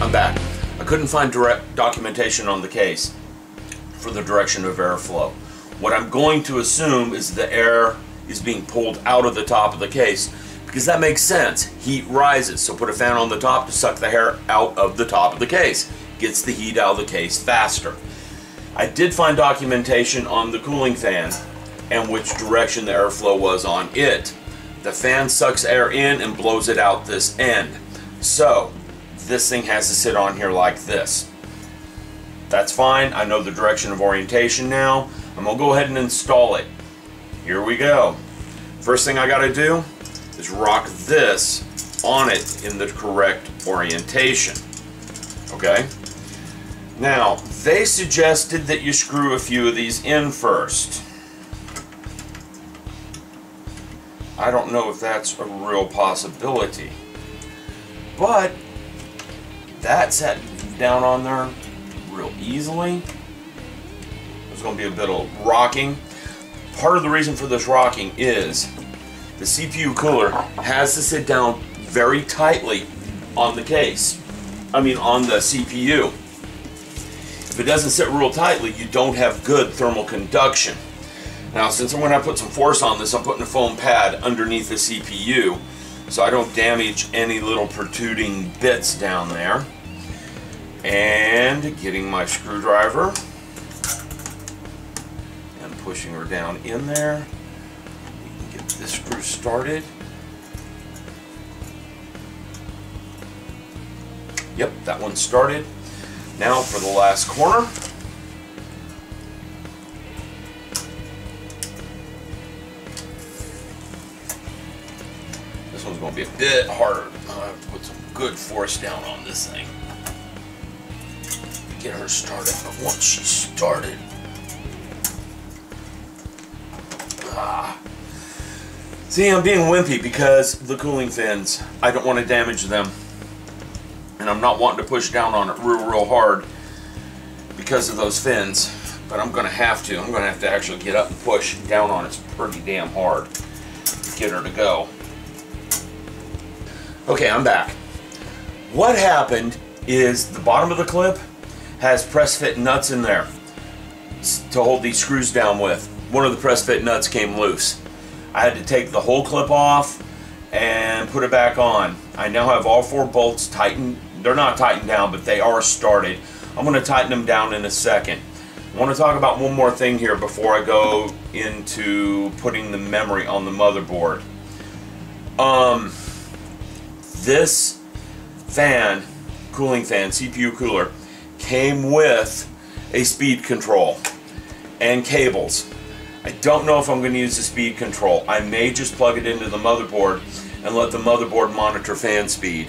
I'm back. I couldn't find direct documentation on the case for the direction of airflow. What I'm going to assume is the air is being pulled out of the top of the case, because that makes sense. Heat rises, so put a fan on the top to suck the air out of the top of the case. Gets the heat out of the case faster. I did find documentation on the cooling fan and which direction the airflow was on it. The fan sucks air in and blows it out this end. So this thing has to sit on here like this. That's fine. I know the direction of orientation now. I'm gonna go ahead and install it. Here we go. First thing I gotta do is rock this on it in the correct orientation. Okay? Now, they suggested that you screw a few of these in first. I don't know if that's a real possibility, but that sat down on there real easily. There's going to be a bit of rocking. Part of the reason for this rocking is the CPU cooler has to sit down very tightly on the case. I mean on the CPU. If it doesn't sit real tightly, you don't have good thermal conduction. Now, since I'm going to put some force on this, I'm putting a foam pad underneath the CPU so I don't damage any little protruding bits down there. And getting my screwdriver and pushing her down in there. We can get this screw started. Yep, that one's started. Now for the last corner. This one's going to be a bit harder. I'll have to put some good force down on this thing. Get her started, but once she's started, see, I'm being wimpy because the cooling fins, I don't want to damage them, and I'm not wanting to push down on it real hard because of those fins, but I'm going to have to. I'm going to have to actually get up and push down on it pretty damn hard to get her to go. Okay, I'm back. What happened is the bottom of the clip has press fit nuts in there to hold these screws down with. One of the press fit nuts came loose. I had to take the whole clip off and put it back on. I now have all 4 bolts tightened. They're not tightened down, but they are started. I'm going to tighten them down in a second. I want to talk about one more thing here before I go into putting the memory on the motherboard. This fan, cooling fan, CPU cooler, came with a speed control and cables. I don't know if I'm going to use the speed control. I may just plug it into the motherboard and let the motherboard monitor fan speed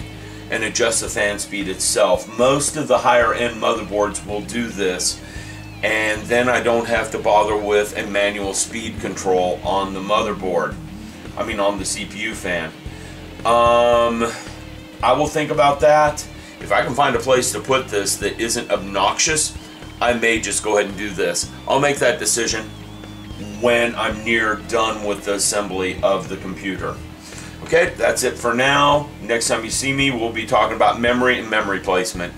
and adjust the fan speed itself. Most of the higher end motherboards will do this, and then I don't have to bother with a manual speed control on the motherboard. I mean on the CPU fan. I will think about that. If I can find a place to put this that isn't obnoxious, I may just go ahead and do this. I'll make that decision when I'm near done with the assembly of the computer. Okay, that's it for now. Next time you see me, we'll be talking about memory and memory placement.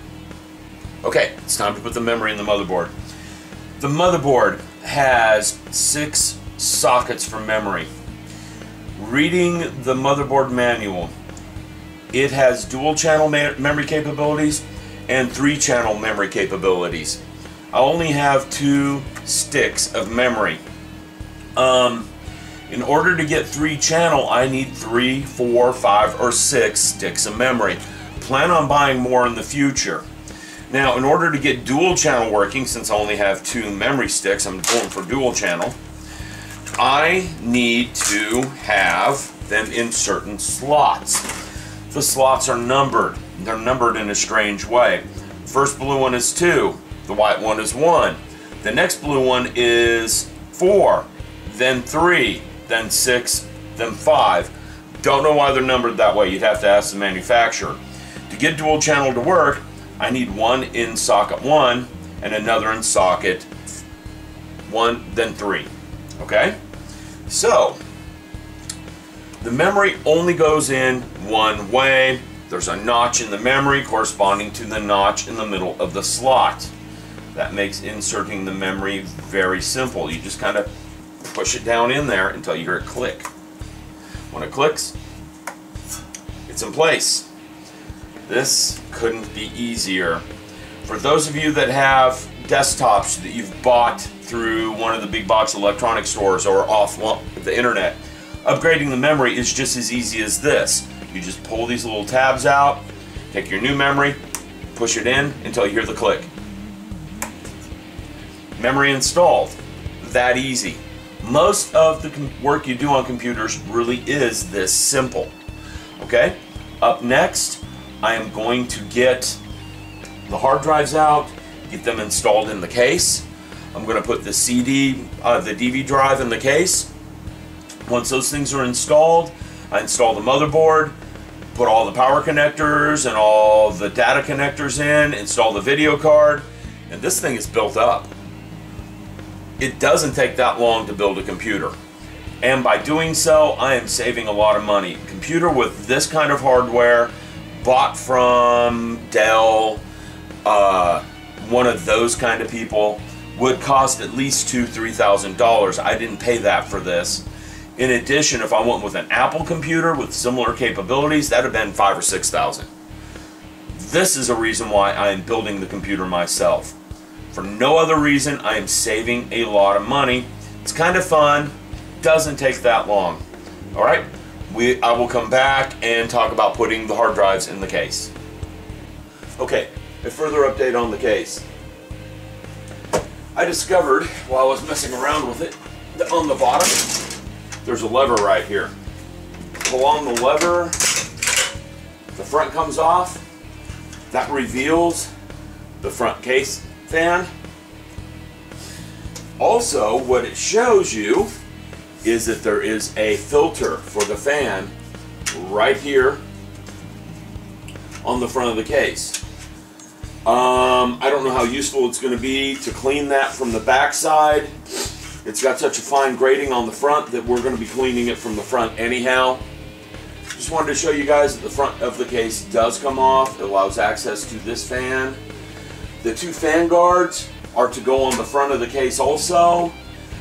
Okay, it's time to put the memory in the motherboard. The motherboard has 6 sockets for memory. Reading the motherboard manual, it has dual channel memory capabilities and 3-channel memory capabilities. I only have 2 sticks of memory. In order to get 3-channel, I need 3, 4, 5, or 6 sticks of memory. Plan on buying more in the future. Now, in order to get dual channel working, since I only have 2 memory sticks, I'm going for dual channel, I need to have them in certain slots. The slots are numbered. They're numbered in a strange way. The first blue one is 2. The white one is 1. The next blue one is 4. Then 3. Then 6. Then 5. Don't know why they're numbered that way. You'd have to ask the manufacturer. To get dual channel to work, I need one in socket 1 and another in socket 1, then 3. Okay? So, the memory only goes in one way. There's a notch in the memory corresponding to the notch in the middle of the slot. That makes inserting the memory very simple. You just kind of push it down in there until you hear it click. When it clicks, it's in place. This couldn't be easier. For those of you that have desktops that you've bought through one of the big box electronic stores or off the internet, upgrading the memory is just as easy as this. You just pull these little tabs out, take your new memory, push it in until you hear the click. Memory installed. That easy. Most of the work you do on computers really is this simple. Okay? Up next, I am going to get the hard drives out, get them installed in the case. I'm going to put the DV drive in the case. Once those things are installed, I install the motherboard, put all the power connectors and all the data connectors in, install the video card, and this thing is built up. It doesn't take that long to build a computer. And by doing so, I am saving a lot of money. A computer with this kind of hardware, bought from Dell, one of those kind of people, would cost at least $2,000–$3,000. I didn't pay that for this. In addition, if I went with an Apple computer with similar capabilities, that would have been $5,000 or $6,000. This is a reason why I am building the computer myself. For no other reason, I am saving a lot of money. It's kind of fun. Doesn't take that long. All right, I will come back and talk about putting the hard drives in the case. Okay, a further update on the case. I discovered while I was messing around with it that on the bottom there's a lever right here. Pull on the lever, the front comes off. That reveals the front case fan. Also, what it shows you is that there is a filter for the fan right here on the front of the case. I don't know how useful it's going to be to clean that from the back side. It's got such a fine grating on the front that we're going to be cleaning it from the front anyhow. Just wanted to show you guys that the front of the case does come off. It allows access to this fan. The two fan guards are to go on the front of the case also.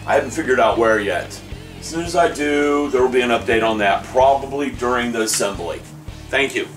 I haven't figured out where yet. As soon as I do, there will be an update on that, probably during the assembly. Thank you.